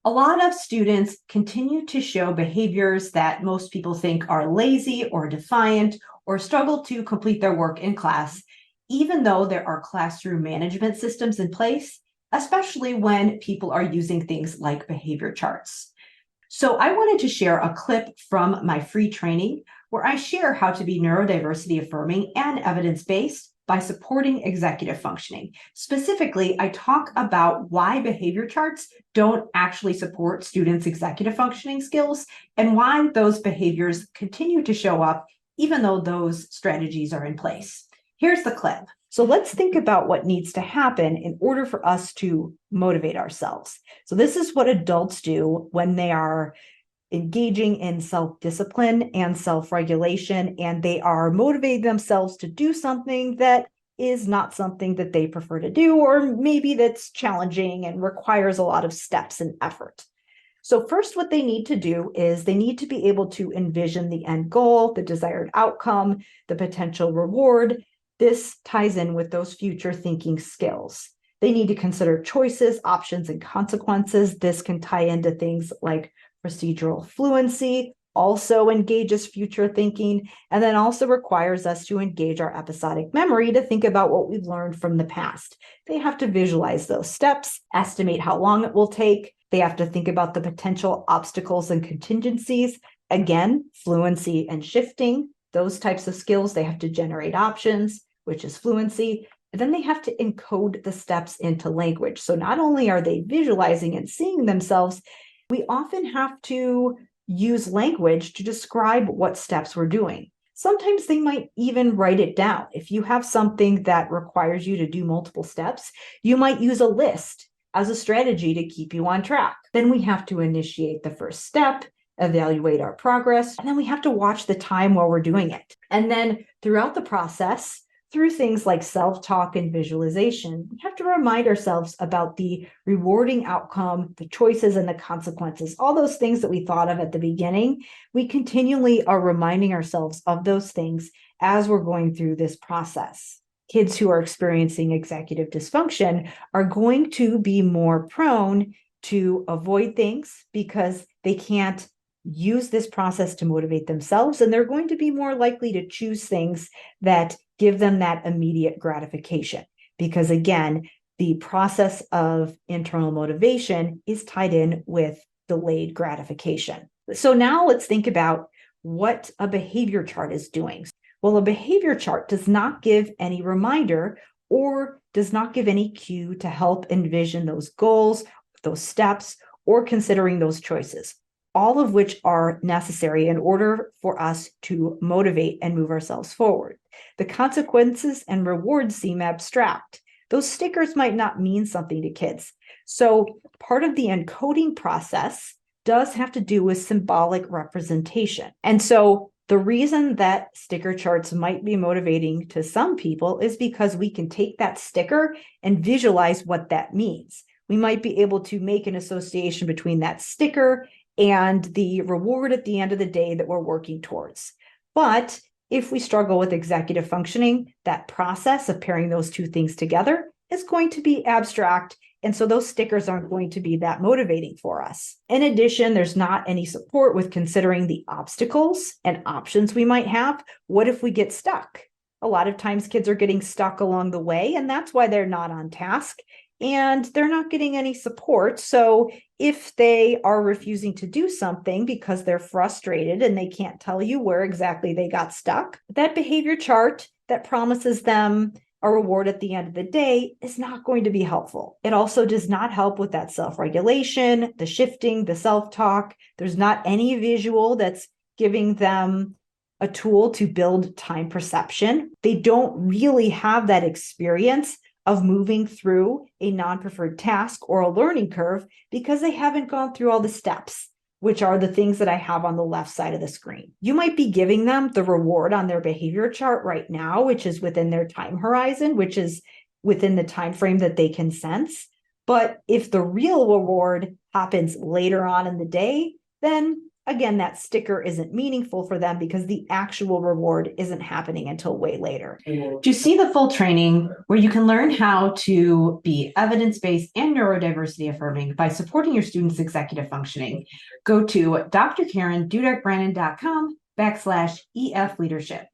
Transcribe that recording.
A lot of students continue to show behaviors that most people think are lazy or defiant or struggle to complete their work in class, even though there are classroom management systems in place, especially when people are using things like behavior charts. So I wanted to share a clip from my free training where I share how to be neurodiversity affirming and evidence-based by supporting executive functioning. Specifically, I talk about why behavior charts don't actually support students' executive functioning skills and why those behaviors continue to show up even though those strategies are in place. Here's the clip. So let's think about what needs to happen in order for us to motivate ourselves. So this is what adults do when they are engaging in self-discipline and self-regulation, and they are motivating themselves to do something that is not something that they prefer to do, or maybe that's challenging and requires a lot of steps and effort. So first, what they need to do is they need to be able to envision the end goal, the desired outcome, the potential reward. This ties in with those future thinking skills. They need to consider choices, options, and consequences. This can tie into things like procedural fluency, also engages future thinking, and then also requires us to engage our episodic memory to think about what we've learned from the past. They have to visualize those steps, estimate how long it will take. They have to think about the potential obstacles and contingencies. Again, fluency and shifting, those types of skills. They have to generate options, which is fluency. And then they have to encode the steps into language. So not only are they visualizing and seeing themselves, we often have to use language to describe what steps we're doing. Sometimes they might even write it down. If you have something that requires you to do multiple steps, you might use a list as a strategy to keep you on track. Then we have to initiate the first step, evaluate our progress, and then we have to watch the time while we're doing it. And then throughout the process, through things like self-talk and visualization, we have to remind ourselves about the rewarding outcome, the choices and the consequences, all those things that we thought of at the beginning. We continually are reminding ourselves of those things as we're going through this process. Kids who are experiencing executive dysfunction are going to be more prone to avoid things because they can't use this process to motivate themselves, and they're going to be more likely to choose things that give them that immediate gratification. Because again, the process of internal motivation is tied in with delayed gratification. So now let's think about what a behavior chart is doing. Well, a behavior chart does not give any reminder or does not give any cue to help envision those goals, those steps, or considering those choices, all of which are necessary in order for us to motivate and move ourselves forward. The consequences and rewards seem abstract. Those stickers might not mean something to kids. So part of the encoding process does have to do with symbolic representation. And so the reason that sticker charts might be motivating to some people is because we can take that sticker and visualize what that means. We might be able to make an association between that sticker and the reward at the end of the day that we're working towards. But if we struggle with executive functioning, that process of pairing those two things together is going to be abstract. And so those stickers aren't going to be that motivating for us. In addition, there's not any support with considering the obstacles and options we might have. What if we get stuck? A lot of times kids are getting stuck along the way, and that's why they're not on task. And they're not getting any support. So if they are refusing to do something because they're frustrated and they can't tell you where exactly they got stuck, that behavior chart that promises them a reward at the end of the day is not going to be helpful. It also does not help with that self-regulation, the shifting, the self-talk. There's not any visual that's giving them a tool to build time perception. They don't really have that experience of moving through a non-preferred task or a learning curve because they haven't gone through all the steps, which are the things that I have on the left side of the screen. You might be giving them the reward on their behavior chart right now, which is within their time horizon, which is within the time frame that they can sense. But if the real reward happens later on in the day, then again, that sticker isn't meaningful for them because the actual reward isn't happening until way later. To see the full training where you can learn how to be evidence-based and neurodiversity affirming by supporting your students' executive functioning, go to drkarendudek-brannan.com/EF leadership.